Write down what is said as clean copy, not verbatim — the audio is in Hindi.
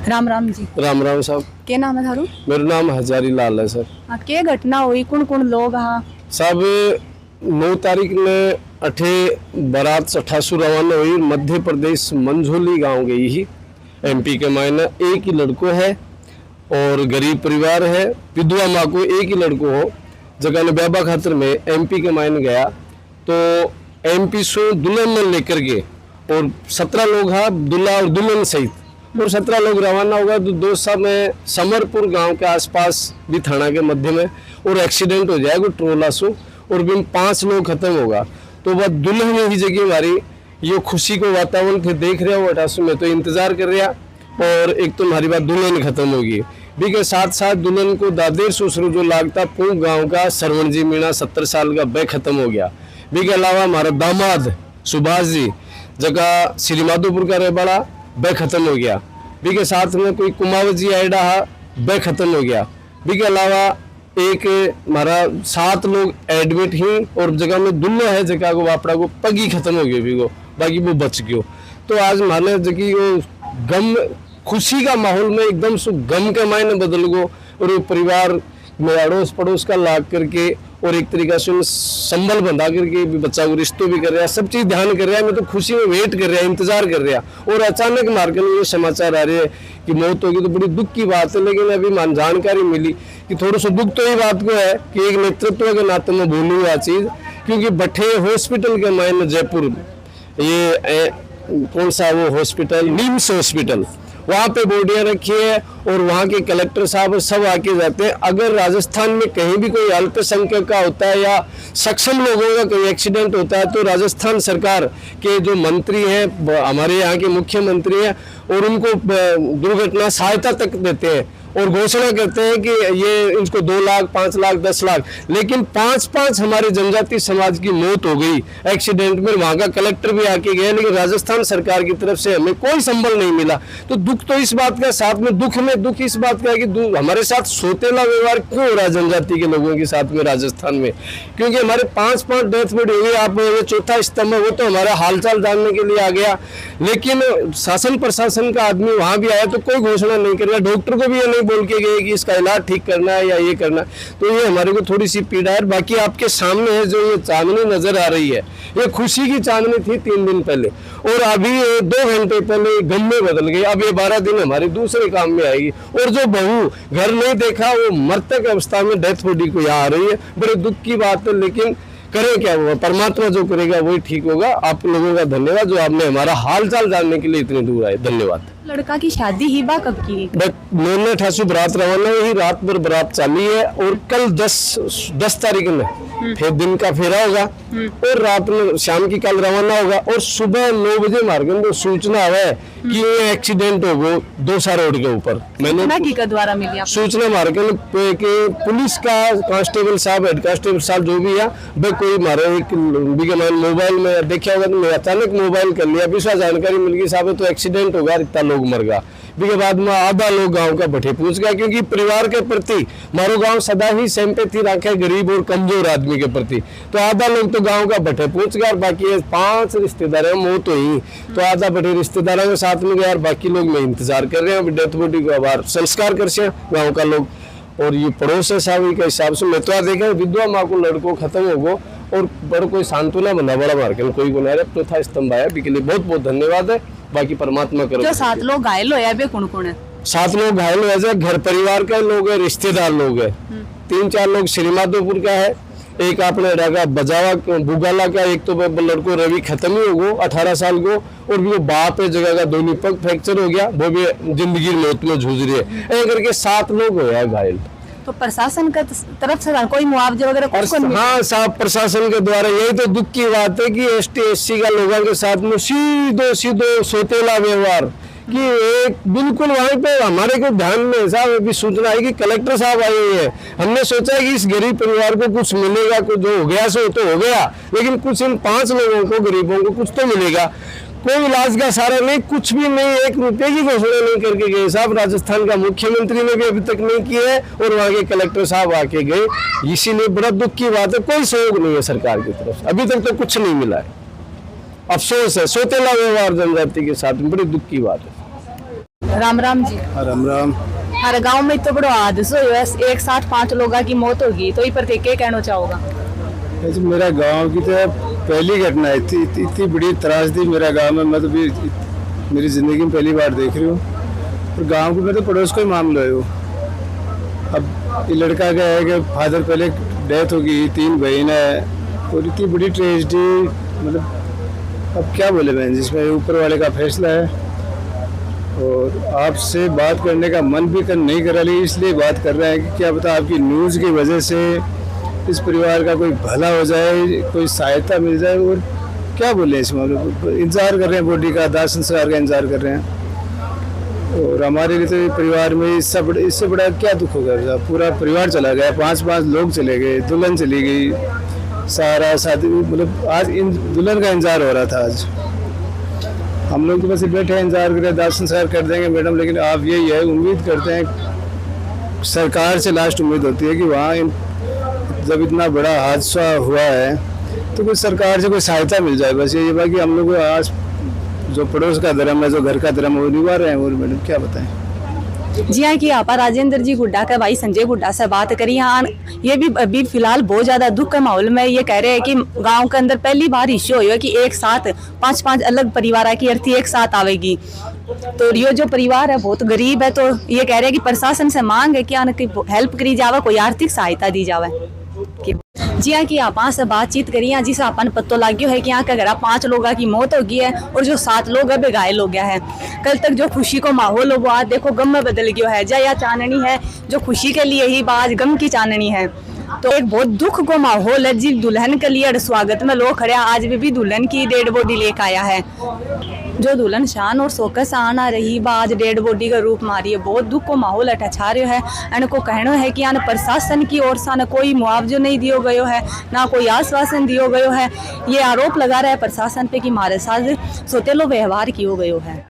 राम राम जी। राम राम साहब। क्या नाम है थारू? मेरा नाम हजारी लाल है सर। हाँ, क्या घटना हुई? कौन कौन लोग? हाँ साहब 9 तारीख ने अठे बारात सठासु रवाना हुई। मध्य प्रदेश मंझोली गांव गई ही एमपी के मायने। एक ही लड़को है और गरीब परिवार है। विधवा माँ को एक ही लड़को हो जगह ने ब्याबा खातर में एमपी के मायने गया तो एमपी से दुल्हन में लेकर के और 17 लोग हैं दुल्हा और दुल्हन सहित और 17 लोग रवाना होगा। तो दोसा में समरपुर गांव के आसपास भी थाना के मध्य में और एक्सीडेंट हो जाएगा ट्रोला से और बिन 5 लोग खत्म होगा। तो वह दुल्हन ही जगह हमारी ये खुशी को वातावरण थे देख रहे हो अटासू में तो इंतजार कर रहा और एक तो हमारी बात दुल्हन खत्म होगी भी के साथ साथ दुल्हन को दादेर ससुर जो लागता पूंग गांव का सरवण जी मीणा 70 साल का वह खत्म हो गया। भी के अलावा हमारा दामाद सुभाष जी जगह श्री माधोपुर का रेबाड़ा वह खत्म हो गया। भी के साथ में कोई कुमावत जी आयडा वह खत्म हो गया। भी के अलावा एक हमारा 7 लोग एडमिट ही और जगह में दुल्हा है जगह को वापड़ा को पगी खत्म हो गई भी को बाकी वो बच गयो। तो आज हमारे जगह वो गम खुशी का माहौल में एकदम से गम के मायने बदल गो और वो परिवार में अड़ोस पड़ोस का लाग करके और एक तरीका से संबल बंधा करके भी बच्चा को रिश्तों भी कर रहा है, सब चीज ध्यान कर रहा है। मैं तो खुशी में वेट कर रहा है, इंतजार कर रहा और अचानक मार्केट में ये समाचार आ रहे हैं कि मौत होगी तो बड़ी दुख की बात है। लेकिन अभी जानकारी मिली कि थोड़ा सा दुख तो ये बात को है कि एक नेतृत्व के नाते में भूलूंगा चीज क्योंकि बठे हॉस्पिटल के मायने जयपुर ये कौन सा वो हॉस्पिटल निम्स हॉस्पिटल वहाँ पे बोर्डियाँ रखी है और वहाँ के कलेक्टर साहब सब आके जाते हैं। अगर राजस्थान में कहीं भी कोई अल्पसंख्यक का होता है या सक्षम लोगों का कोई एक्सीडेंट होता है तो राजस्थान सरकार के जो मंत्री हैं हमारे यहाँ के मुख्यमंत्री हैं और उनको दुर्घटना सहायता तक देते हैं और घोषणा करते हैं कि ये इनको 2 लाख 5 लाख 10 लाख। लेकिन 5 हमारे जनजाति समाज की मौत हो गई एक्सीडेंट में। वहाँ का कलेक्टर भी आके गए लेकिन राजस्थान सरकार की तरफ से हमें कोई संबल नहीं मिला। तो दुख तो इस बात का साथ में दुख इस बात का है कि हमारे साथ सोतेला व्यवहार क्यों हो रहा है जनजाति के लोगों के साथ में राजस्थान में, क्योंकि हमारे 5 डेथ बेड हो गई। आप ये चौथा स्तंभ है वो तो हमारा हालचाल जानने के लिए आ गया लेकिन शासन प्रशासन का आदमी वहाँ भी आया तो कोई घोषणा नहीं कर रहा। डॉक्टर को भी ये नहीं बोल के गए कि इसका इलाज ठीक करना है या ये करना। तो ये हमारे को थोड़ी सी पीड़ा है। बाकी आपके सामने है जो ये चांदनी नजर आ रही है ये खुशी की चांदनी थी 3 दिन पहले और अभी 2 घंटे पहले गम में बदल गई। अब ये 12 दिन हमारे दूसरे काम में आएगी। और जो बहू घर नहीं देखा वो मृतक अवस्था में डेथ बॉडी को यहाँ आ रही है। बड़े दुख की बात है लेकिन करें क्या हुआ, परमात्मा जो करेगा वही ठीक होगा। आप लोगों का धन्यवाद जो आपने हमारा हाल चाल जानने के लिए इतनी दूर आए, धन्यवाद। लड़का की शादी ही बा कब की? मैंने 88 बारात रवाना हुई, रात भर बारात चाली है और कल 10 तारीख में फिर दिन का फेरा होगा और रात में शाम की कल रवाना होगा और सुबह 9 बजे मार्ग में सूचना है कि ये एक्सीडेंट हो गो दोसा रोड के ऊपर। मैंने द्वारा मिली सूचना मार्ग के पुलिस का कांस्टेबल साहब हेड कांस्टेबल साहब जो भी है वह कोई हमारे एक मोबाइल में देखा होगा तो मैं अचानक मोबाइल कर लिया विश्वास जानकारी मिल गई साहब तो एक्सीडेंट होगा इतना लोग मर गया। भी के बाद में आधा लोग गांव का भट्टे पूछ गया क्योंकि परिवार के प्रति मारो गांव सदा ही सिंपैथी रखे गरीब और कमजोर आदमी के प्रति। तो आधा लोग तो गांव का भट्टे पूछ गया और बाकी 5 रिश्तेदार मौत हुई तो आधा भट्टे रिश्तेदारों के साथ में गया और बाकी लोग में इंतजार कर रहे हैं डेथ बॉडी को आबार संस्कार कर से गाँव का लोग। और ये पड़ोस है साहब के हिसाब से मैं तो देखा विधवा माँ को लड़को खत्म हो गो और बड़ा कोई सांत्वना बना बड़ा मार्केट कोई बना रहा चौथा स्तंभ आया भी के लिए बहुत बहुत धन्यवाद है। बाकी परमात्मा करो। जो 7 लोग घायल हो या कौन कौन है? 7 लोग घायल हो जाए घर परिवार का लोग है रिश्तेदार लोग है। 3-4 लोग श्री माधोपुर का है, एक आपने रगा बजावा बुगाला का, एक तो लड़को रवि खत्म ही हो गो 18 साल को और भी वो बाप है जगह का दोनों पग फ्रैक्चर हो गया वो भी जिंदगी मौत में जूझ रही है। ऐसे करके 7 लोग हो घायल। तो प्रशासन का तरफ से कोई मुआवजा वगैरह कुछ नहीं? हाँ साहब प्रशासन के द्वारा यही तो दुख की बात है कि ST-SC का लोगों के साथ में सीधो सोतेला व्यवहार कि एक बिल्कुल वहीं पे हमारे को ध्यान में साहब अभी सूचना आई कि कलेक्टर साहब आए हुए हैं। हमने सोचा कि इस गरीब परिवार को कुछ मिलेगा, कुछ जो हो गया सो तो हो गया लेकिन कुछ इन 5 लोगों को गरीबों को कुछ तो मिलेगा। कोई इलाज का सारा नहीं, कुछ भी नहीं, 1 रुपए की घोषणा नहीं करके गए साहब। राजस्थान का मुख्यमंत्री ने भी अभी तक नहीं किया है और वहाँ के कलेक्टर साहब आके गए। इसीलिए बड़ा दुख की बात है, कोई सहयोग नहीं है सरकार की तरफ से, अभी तक तो कुछ नहीं मिला है। अफसोस है, सोतेला व्यवहार जनजाति के साथ, बड़ी दुख की बात है। राम राम जी। राम राम। हर गांव में तो बड़ो हादसो हुआ, एक साथ 5 लोगों की मौत होगी, तो ये पर क्या कहना चाहोगा? ऐसे मेरा गांव की तो पहली घटना है, इतनी बड़ी त्रासदी मेरा गांव में मैं तो भी मेरी ज़िंदगी में पहली बार देख रही हूँ। और गांव के में तो पड़ोस का ही मामला है वो। अब ये लड़का क्या है कि फादर पहले डेथ हो गई, 3 बहन है, और इतनी बड़ी ट्रेजिडी, मतलब अब क्या बोले बहन, जिसमें ऊपर वाले का फैसला है। और आपसे बात करने का मन भी नहीं करा, लेकिन इसलिए बात कर रहे हैं कि क्या पता आपकी न्यूज़ की वजह से इस परिवार का कोई भला हो जाए, कोई सहायता मिल जाए। और क्या बोले इस मामले पर, इंतज़ार कर रहे हैं बॉडी का, दाह संस्कार का इंतज़ार कर रहे हैं। और हमारे लिए तो परिवार में इससे बड़ा क्या दुख होगा। पूरा परिवार चला गया, 5 लोग चले गए, दुल्हन चली गई, सारा शादी, मतलब आज इन दुल्हन का इंतज़ार हो रहा था। आज हम लोग तो बस बैठे इंतज़ार कर रहे हैं, दाह संस्कार कर देंगे मैडम, लेकिन आप यही है, उम्मीद करते हैं, सरकार से लास्ट उम्मीद होती है कि वहाँ जब इतना बड़ा हादसा हुआ है तो कोई सरकार से कोई सहायता मिल जाए। बस यही बाकी हम लोग आज जो पड़ोस का धर्म है, जो घर का धर्म है, वो निभा रहे हैं। और मैडम क्या बताएं। जी हाँ, कि आप राजेंद्र जी गुड्डा का भाई संजय गुड्डा से बात करी। हाँ, ये भी अभी फिलहाल बहुत ज्यादा दुख के माहौल में ये कह रहे हैं कि गांव के अंदर पहली बार इश्यू हुई है कि एक साथ 5 अलग परिवार की अर्थी एक साथ आवेगी। तो ये जो परिवार है बहुत गरीब है, तो ये कह रहे हैं कि प्रशासन से मांग है कि आने की हेल्प करी जावे, कोई आर्थिक सहायता दी जावे। जी हाँ, कि आप से बातचीत करी हैं, जिसे अपन पत्तो लग गया है कि यहाँ के घर 5 लोगों की मौत हो गई है और जो 7 लोग है घायल हो गया है। कल तक जो खुशी को माहौल हो वो आज देखो गम में बदल गया है। या चांदनी है जो खुशी के लिए ही बाज गम की चांदनी है। तो एक बहुत दुख को माहौल है जी। दुल्हन के लिए स्वागत में लोग खड़े हैं। आज भी दुल्हन की डेड बॉडी लेकर आया है। जो दुल्हन शान और शौकत से आना रही बाज डेड बॉडी का रूप मारी है। बहुत दुख को माहौल छा रहा है। इनको कहना है कि आने प्रशासन की ओर से कोई मुआवजो नहीं दियो गयो है, ना कोई आश्वासन दियो गयो है। ये आरोप लगा रहा है प्रशासन पे कि हमारे साथ सौतेलो व्यवहार किया गयो है।